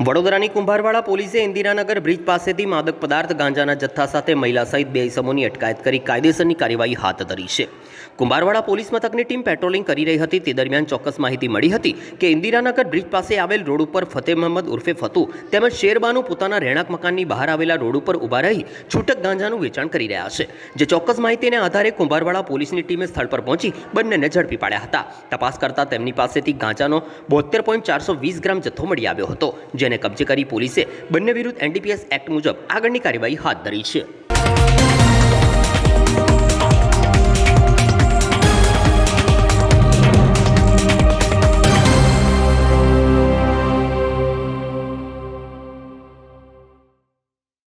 વડોદરાની કુંભારવાડા પોલીસે ઇન્દિરાનગર બ્રિજ પાસેથી માદક પદાર્થ ગાંજાના જથ્થા સાથે મહિલા સહિત 2 ઇસમોની અટકાયત કરી કાયદેસરની કાર્યવાહી હાથ ધરી છે। કુંભારવાડા પોલીસ મથકની ટીમ પેટ્રોલિંગ કરી રહી હતી તે દરમિયાન ચોક્કસ માહિતી મળી હતી કે ઇન્દિરાનગર બ્રિજ પાસે આવેલ રોડ ઉપર ફતેહ મહંમદ ઉર્ફે ફતુ તેમજ શેરબાનુ પોતાના રહેણાંક મકાનની બહાર આવેલા રોડ ઉપર ઊભા રહી છૂટક ગાંજાનું વેચાણ કરી રહ્યા છે। જે ચોક્કસ માહિતીને આધારે કુંભારવાડા પોલીસની ટીમે સ્થળ પર પહોંચી બંનેને ઝડપી પાડ્યા હતા। તપાસ કરતા તેમની પાસેથી ગાંજાનો 72.420 ગ્રામ જથ્થો મળી આવ્યો હતો, જેને કબજે કરી પોલીસે બંને વિરુદ્ધ NDPS એક્ટ મુજબ આગળની કાર્યવાહી હાથ ધરી છે।